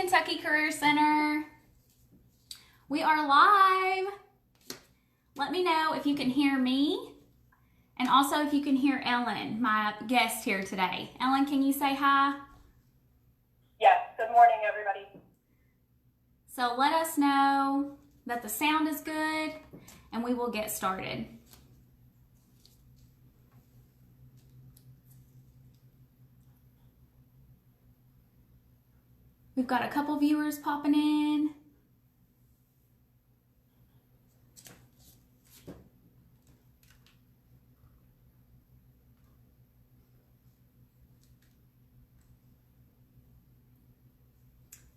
Kentucky Career Center. We are live. Let me know if you can hear me, and also if you can hear Ellen, my guest here today. Ellen, can you say hi? Yes, good morning, everybody. So let us know that the sound is good, and we will get started. We've got a couple viewers popping in.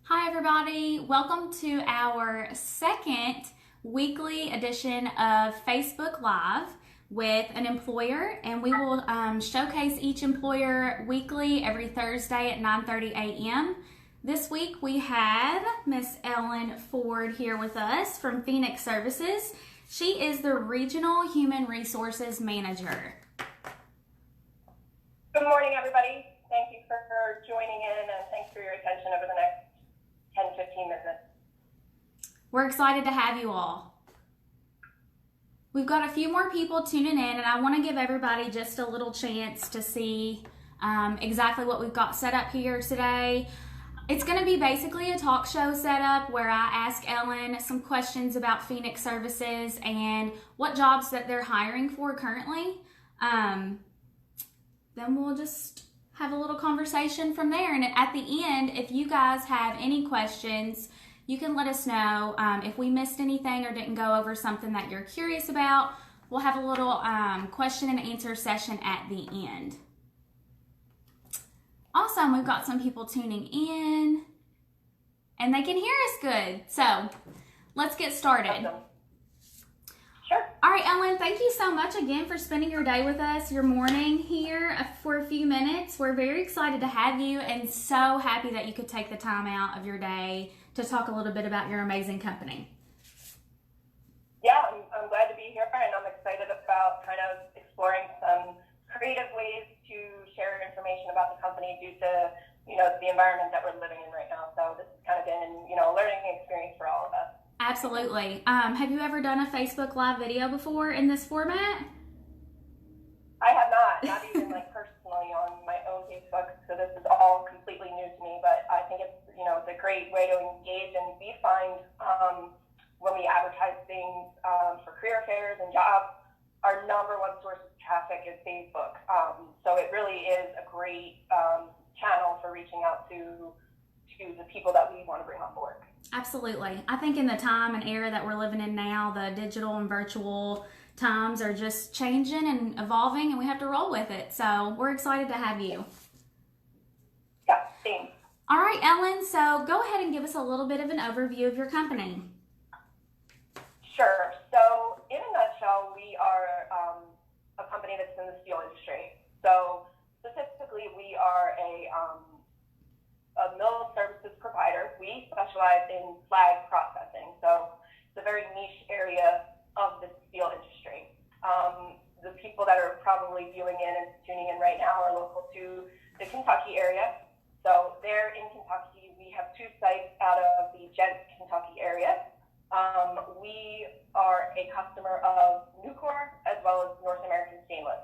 Hi everybody, welcome to our second weekly edition of Facebook Live with an employer, and we will showcase each employer weekly every Thursday at 9:30 a.m. This week we have Miss Ellen Ford here with us from Phoenix Services. She is the Regional Human Resources Manager. Good morning, everybody. Thank you for joining in, and thanks for your attention over the next 10-15 minutes. We're excited to have you all. We've got a few more people tuning in, and I want to give everybody just a little chance to see exactly what we've got set up here today. It's going to be basically a talk show setup where I ask Ellen some questions about Phoenix Services and what jobs that they're hiring for currently. Then we'll just have a little conversation from there. And at the end, if you guys have any questions, you can let us know. If we missed anything or didn't go over something that you're curious about, we'll have a little question and answer session at the end. Awesome, we've got some people tuning in and they can hear us good. So let's get started. Awesome. Sure. All right, Ellen, thank you so much again for spending your day with us, your morning here for a few minutes. We're very excited to have you and so happy that you could take the time out of your day to talk a little bit about your amazing company. Yeah, I'm glad to be here, and I'm excited about kind of exploring some creative ways to share information about the company due to, the environment that we're living in right now. So this has kind of been, a learning experience for all of us. Absolutely. Have you ever done a Facebook Live video before in this format? I have not even personally on my own Facebook, so this is all completely new to me, but I think it's, it's a great way to engage, and we find when we advertise things for career fairs and jobs, our number one source of traffic is Facebook. So it really is a great channel for reaching out to the people that we want to bring on board. Absolutely. I think in the time and era that we're living in now, the digital and virtual times are just changing and evolving, and we have to roll with it. So we're excited to have you. Yeah, thanks. All right, Ellen, so go ahead and give us a little bit of an overview of your company. Sure. So in a nutshell, we are a company that's in the steel industry. So specifically, we are a mill services provider. We specialize in slag processing. So it's a very niche area of the steel industry. The people that are probably viewing in and tuning in right now are local to the Kentucky area. So there in Kentucky, we have two sites out of the Ghent, Kentucky area. We are a customer of Nucor as well as North American Stainless.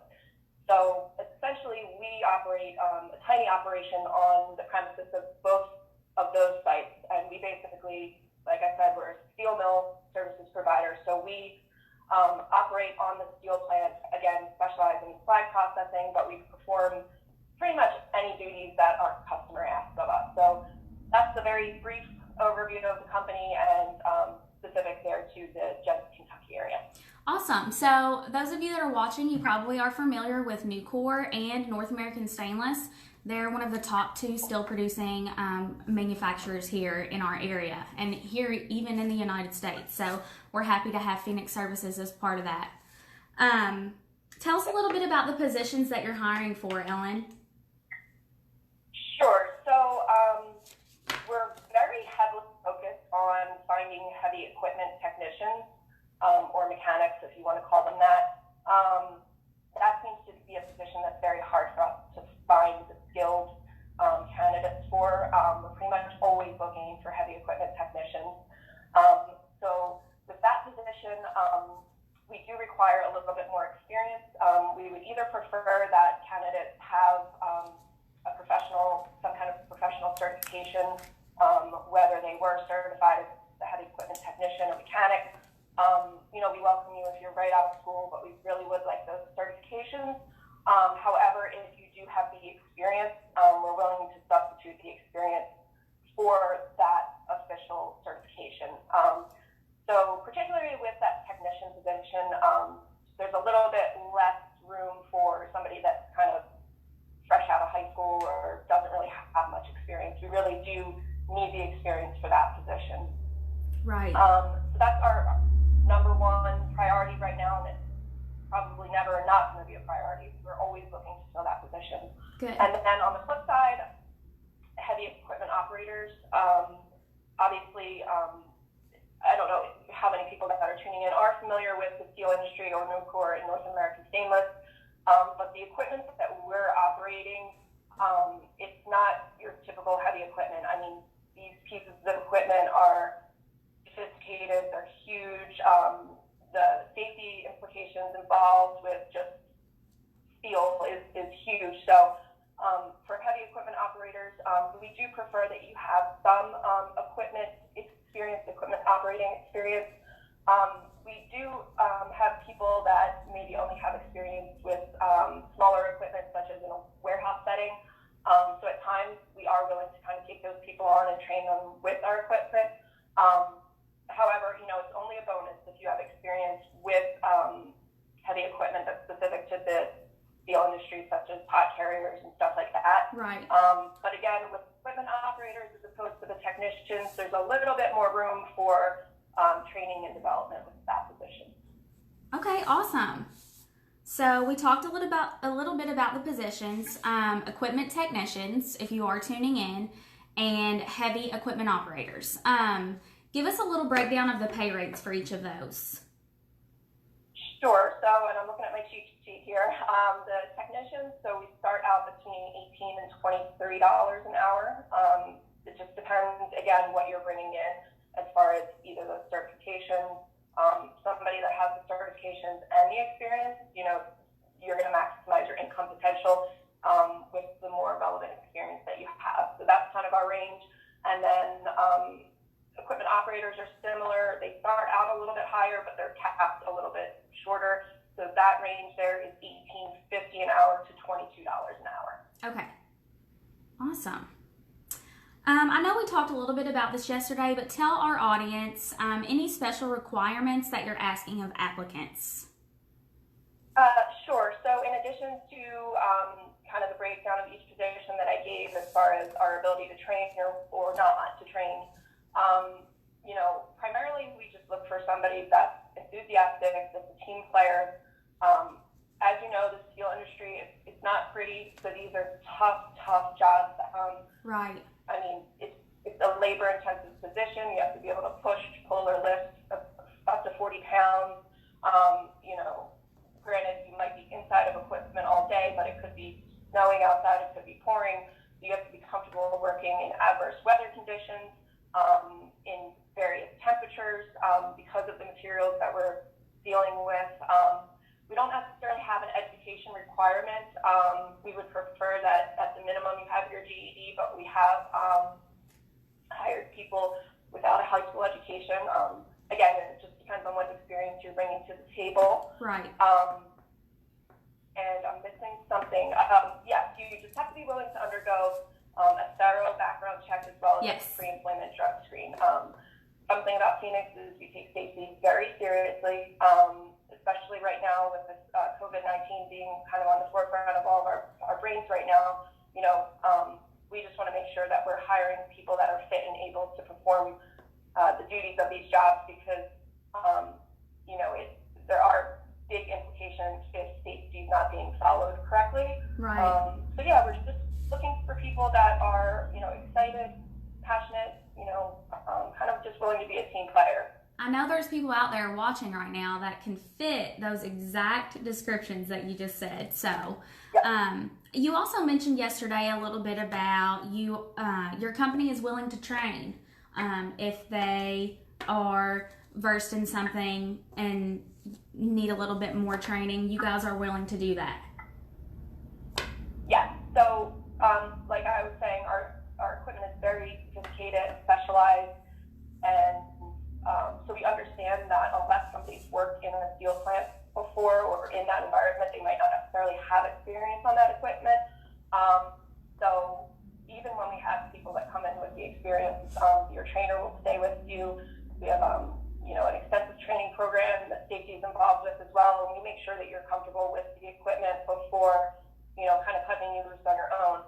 So essentially, we operate a tiny operation on the premises of both of those sites. And we basically, like I said, we're a steel mill services provider. So we operate on the steel plant, again, specializing in slag processing, but we perform pretty much any duties that our customer asks of us. So that's a very brief overview of the company and specific there to the Ghent, Kentucky area. Awesome. So those of you that are watching, you probably are familiar with Nucor and North American Stainless. They're one of the top two steel producing manufacturers here in our area and here even in the United States. So we're happy to have Phoenix Services as part of that. Tell us a little bit about the positions that you're hiring for, Ellen. Sure. So we're very heavily focused on finding heavy equipment technicians or mechanics, if you want to call them that. That seems to be a position that's very hard for us to find the skilled candidates for. We're pretty much always looking require a little bit more experience. We would either prefer that candidates have some kind of professional certification, whether they were certified as a heavy equipment technician or mechanic. We welcome you if you're right out of school, but we really would like those certifications. However, if you do have the experience, we're willing to substitute the experience for that official certification. So particularly with that technician position, there's a little bit less room for somebody that's kind of fresh out of high school or doesn't really have much experience. We really do need the experience for that position. Right. So that's our number one priority right now, and it's probably never not going to be a priority. We're always looking to fill that position. Good. And then on the flip side, heavy equipment operators. Obviously, I don't know how many people that are tuning in are familiar with the steel industry or Nucor and North American Stainless, but the equipment that we're operating, it's not your typical heavy equipment. I mean, these pieces of equipment are sophisticated, they're huge. The safety implications involved with just steel is huge. So for heavy equipment operators, we do prefer that you have some equipment operating experience. We do have people that maybe only have experience with smaller equipment, such as in a warehouse setting. So at times, we are willing to kind of take those people on and train them with our equipment. However, it's only a bonus if you have experience with heavy equipment that's specific to the steel industry, such as pod carriers and stuff like that. Right. But again, with equipment operators as opposed to the technicians, there's a little bit more room for training and development with that position. Okay, awesome. So we talked a little bit about the positions, equipment technicians, if you are tuning in, and heavy equipment operators. Give us a little breakdown of the pay rates for each of those. Sure. So, and I'm looking at my cheat sheet here. The technicians, so we start out between $18 and $23 an hour. It just depends, again, what you're bringing in as far as either the certifications. Somebody that has the certifications and the experience, you're going to maximize your income potential with the more relevant experience that you have. So that's kind of our range. And then equipment operators are similar. They start out a little bit higher, but they're capped a little bit shorter. So that range there is $18.50 an hour to $22 an hour. Okay. Awesome. I know we talked a little bit about this yesterday, but tell our audience any special requirements that you're asking of applicants. Sure. So in addition to kind of the breakdown of each position that I gave as far as our ability to train or not to train, primarily we just look for somebody that's enthusiastic, that's a team player. As you know, the steel industry, it's not pretty, so these are tough jobs. Right. I mean, it's a labor-intensive position. You have to be able to push, pull, or lift up to 40 pounds. Granted, you might be inside of equipment all day, but it could be snowing outside, it could be pouring. You have to be comfortable working in adverse weather conditions, in various temperatures, because of the materials that we're dealing with. We don't necessarily have an education requirement. We would prefer that at the minimum you have your GED, but we have hired people without a high school education. Again, it just depends on what experience you're bringing to the table. Right. And I'm missing something. Yes, you just have to be willing to undergo a thorough background check as well as a pre-employment drug screen. Something about Phoenix is we take safety very seriously, especially right now with this COVID-19 being kind of on the forefront of all of our brains right now. We just want to make sure that we're hiring people that are fit and able to perform the duties of these jobs because, there are big implications if safety is not being followed correctly. Right. We're just looking for people that are, excited, passionate, kind of just willing to be a team player. I know there's people out there watching right now that can fit those exact descriptions that you just said. So, you also mentioned yesterday a little bit about your company is willing to train if they are versed in something and need a little bit more training, you guys are willing to do that. Yes. So, like I was saying, our equipment is very sophisticated and specialized, and so we understand that unless somebody's worked in a steel plant before or in that environment, they might not necessarily have experience on that equipment. So even when we have people that come in with the experience, your trainer will stay with you. We have an extensive training program that safety is involved with as well, and we make sure that you're comfortable with the equipment before kind of cutting you loose on your own.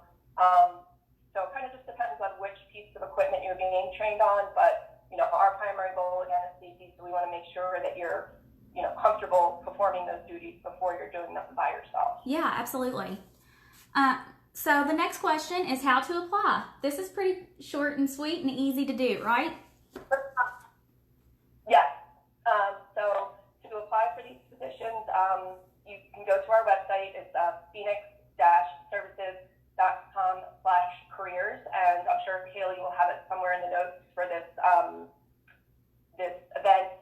So it kind of just depends on which piece of equipment you're being trained on, but our primary goal again is safety, so we want to make sure that you're comfortable performing those duties before you're doing them by yourself. Yeah, absolutely. So the next question is how to apply. This is pretty short and sweet and easy to do, right? Yes. So to apply for these positions, you can go to our website. It's phoenix-services.com/careers, and I'm sure Haley will have it somewhere in the notes for this this event.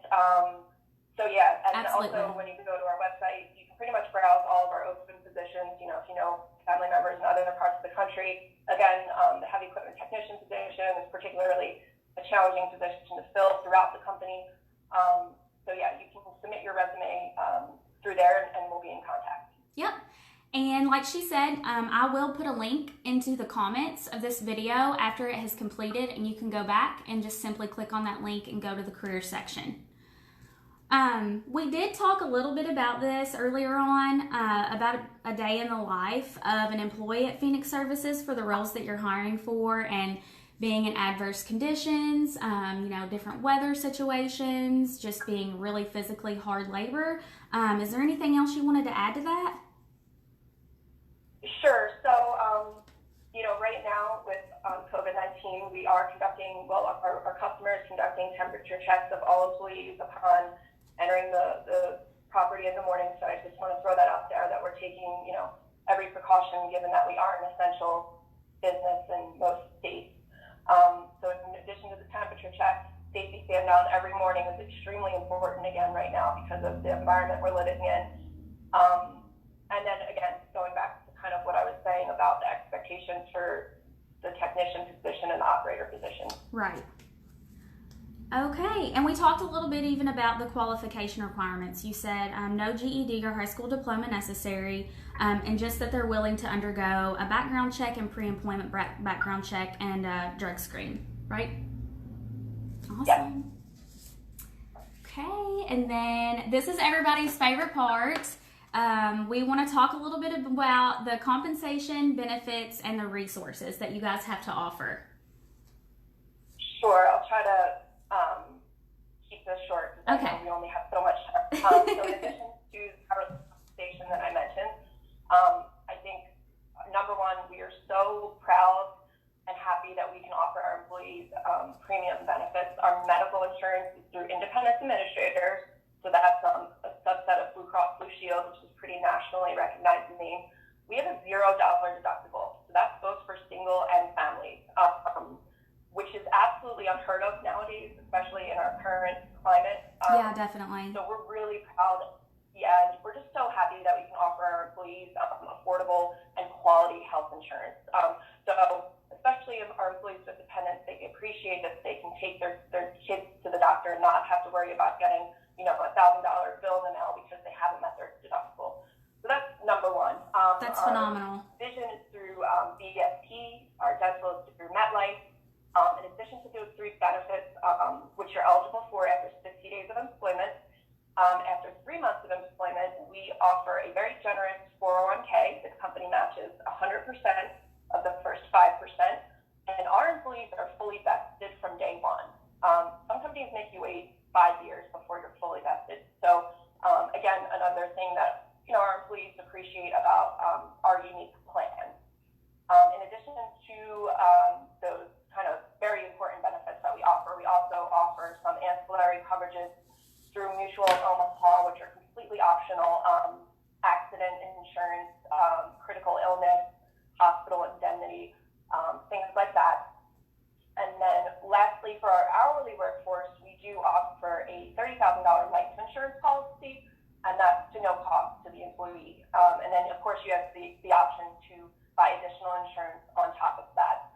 So yeah, and Absolutely. also when you go to our website, you can pretty much browse all of our open positions. If you know family members in other parts of the country. Again, the heavy equipment technician position is particularly a challenging position to fill throughout the company. So yeah, you can submit your resume through there, and we'll be in contact. Yep. And like she said, I will put a link into the comments of this video after it has completed, and you can go back and just simply click on that link and go to the career section. We did talk a little bit about this earlier on, about a day in the life of an employee at Phoenix Services for the roles that you're hiring for, and being in adverse conditions, different weather situations, just being really physically hard labor. Is there anything else you wanted to add to that? Sure. So, right now with COVID-19, we are conducting, our customer is conducting temperature checks of all employees upon entering the property in the morning. So I just want to throw that out there that we're taking, every precaution given that we are an essential business in most states. So in addition to the temperature check, safety stand down every morning is extremely important again right now because of the environment we're living in. And then again, going back to kind of what I was saying about the expectations for the technician position and the operator position. Right. Okay, and we talked a little bit even about the qualification requirements. You said no GED or high school diploma necessary, and just that they're willing to undergo a background check and pre-employment background check and a drug screen, right? Awesome. Yes. Okay, and then this is everybody's favorite part. We want to talk a little bit about the compensation, benefits, and the resources that you guys have to offer. Sure, I'll try to keep this short because Okay. I know we only have so much time. So in addition to our compensation that I mentioned, I think number one, we are so proud and happy that we can offer our employees premium benefits. Our medical insurance is through Independence Administrators, so that's a subset of Blue Cross Blue Shield, which is a pretty nationally recognized name. We have a $0 deductible, so that's both for single and families, which is absolutely unheard of nowadays, especially in our current climate. Yeah, definitely. So we're really proud, and we're just so happy that we can offer our employees affordable and quality health insurance. So especially our employees with dependents, they appreciate that they can take their kids to the doctor and not have to worry about getting a $1,000 bill in the mail because they haven't met their deductible. So that's number one. That's our phenomenal. Vision is through BSP, our dental is through MetLife. In addition to those three benefits, which you're eligible for after 60 days of employment, after 3 months of employment, we offer a very generous 401k. The company matches 100% of the first 5%, and our employees are fully vested from day one. Some companies make you wait 5 years before you're fully vested. So again, another thing that our employees appreciate about our unique plan. In addition to those kind of very important benefits that we also offer some ancillary coverages through Mutual of Omaha, which are completely optional: accident insurance, critical illness, hospital indemnity, things like that. And then lastly, for our hourly workforce, we do offer a $30,000 life insurance policy, and that's to no cost to the employee. And then, of course, you have the option to buy additional insurance on top of that.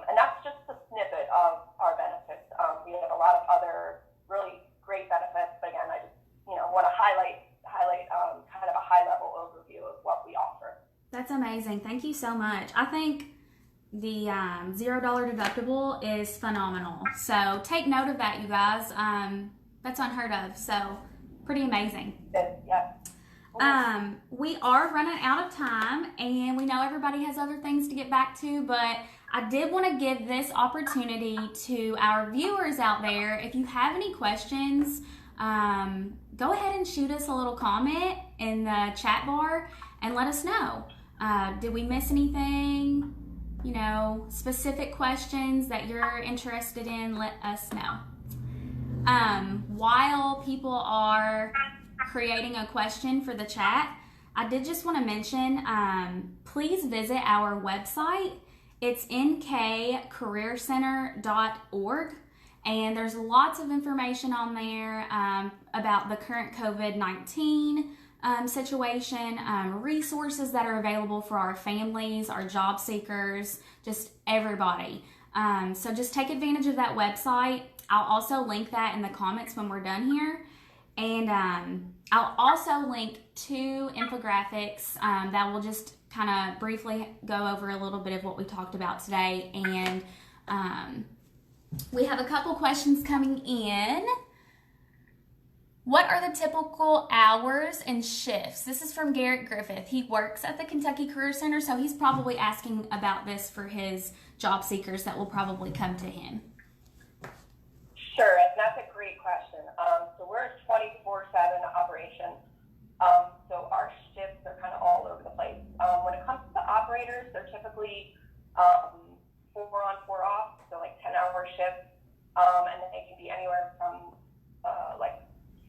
And that's just a snippet of our benefits. We have a lot of other really great benefits, but again, I just want to highlight kind of a high-level overview of what we offer. That's amazing. Thank you so much. I think the $0 deductible is phenomenal. So take note of that, you guys. That's unheard of. So pretty amazing. Yeah. We are running out of time, and we know everybody has other things to get back to, but I did want to give this opportunity to our viewers out there. If you have any questions, go ahead and shoot us a little comment in the chat bar and let us know. Did we miss anything? Specific questions that you're interested in, let us know. While people are creating a question for the chat, I did just want to mention, please visit our website. It's nkcareercenter.org, and there's lots of information on there about the current COVID-19 situation, resources that are available for our families, our job seekers, just everybody. So just take advantage of that website. I'll also link that in the comments when we're done here. And I'll also link 2 infographics that will just kind of briefly go over a little bit of what we talked about today. And we have a couple questions coming in. What are the typical hours and shifts? This is from Garrett Griffith. He works at the Kentucky Career Center, so he's probably asking about this for his job seekers that will probably come to him. Sure, and that's a great question. So we're a 24/7 operation. So our shifts are kind of all over the place. When it comes to the operators, they're typically 4 on, 4 off, so like 10-hour shifts, and then they can be anywhere from like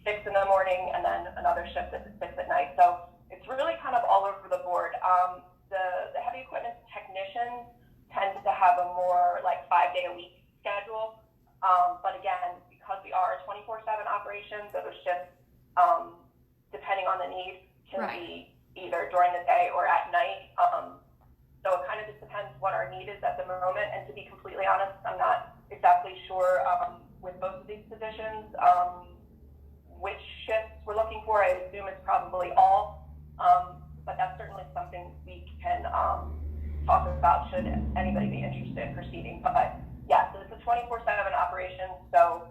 6 in the morning and then another shift at 6 at night. So it's really kind of all over the board. The heavy equipment technicians tend to have a more like 5-day-a-week schedule. But again, because we are a 24/7 operation, those shifts, depending on the need, can be either during the day or at night. So it kind of just depends what our need is at the moment. And to be completely honest, I'm not exactly sure with both of these positions which shifts we're looking for. I assume it's probably all, but that's certainly something we can talk about should anybody be interested in proceeding. But yeah, so it's a 24/7 operation, so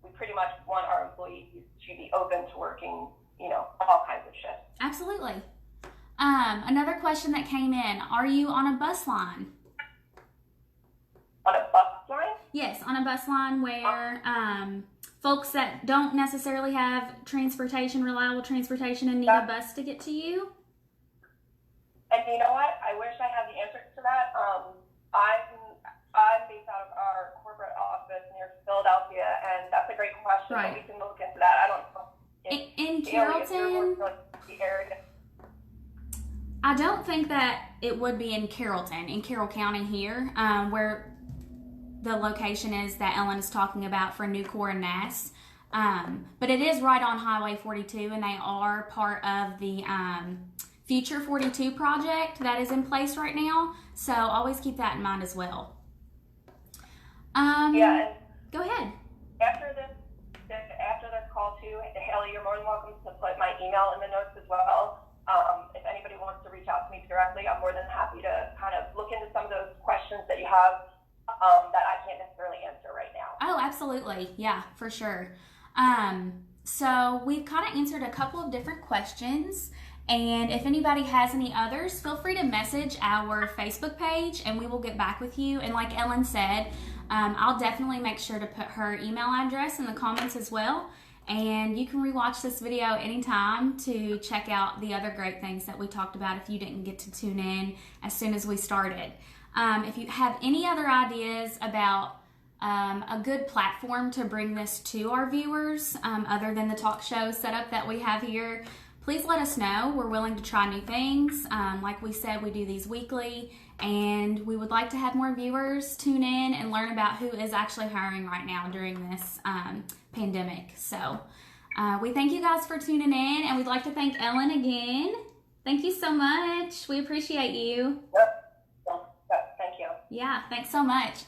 we pretty much want our employees to be open to working, all kinds of shifts. Absolutely. Another question that came in, are you on a bus line? On a bus line? Yes, on a bus line where folks that don't necessarily have reliable transportation and need a bus to get to you? And you know what? I wish I had the answer to that. I'm based out of our corporate office near Philadelphia, and that's a great question. Right. We can look into that. I don't know. In Carrollton, the area. I don't think that it would be in Carrollton, in Carroll County here, where the location is that Ellen is talking about for Nucor and Nass. But it is right on Highway 42, and they are part of the Future 42 project that is in place right now. So always keep that in mind as well. Yeah. Go ahead. After this call too, Haley, you're more than welcome to put my email in the notes as well. If anybody wants to reach out to me directly, I'm more than happy to kind of look into some of those questions that you have that I can't necessarily answer right now. Oh, absolutely. Yeah, for sure. So we've kind of answered a couple of different questions. And if anybody has any others, feel free to message our Facebook page and we will get back with you. And like Ellen said, I'll definitely make sure to put her email address in the comments as well. And you can rewatch this video anytime to check out the other great things that we talked about if you didn't get to tune in as soon as we started. If you have any other ideas about a good platform to bring this to our viewers, other than the talk show setup that we have here, please let us know. We're willing to try new things. Like we said, we do these weekly, and we would like to have more viewers tune in and learn about who is actually hiring right now during this pandemic. So We thank you guys for tuning in, and we'd like to thank Ellen again. Thank you so much. We appreciate you. Yep, thank you. Yeah, thanks so much.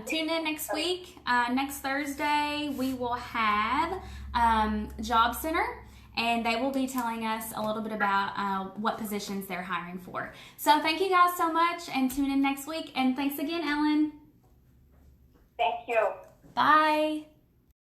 Tune in next week. Next Thursday, we will have Job Center, and they will be telling us a little bit about what positions they're hiring for. So thank you guys so much, and tune in next week. And thanks again, Ellen. Thank you. Bye.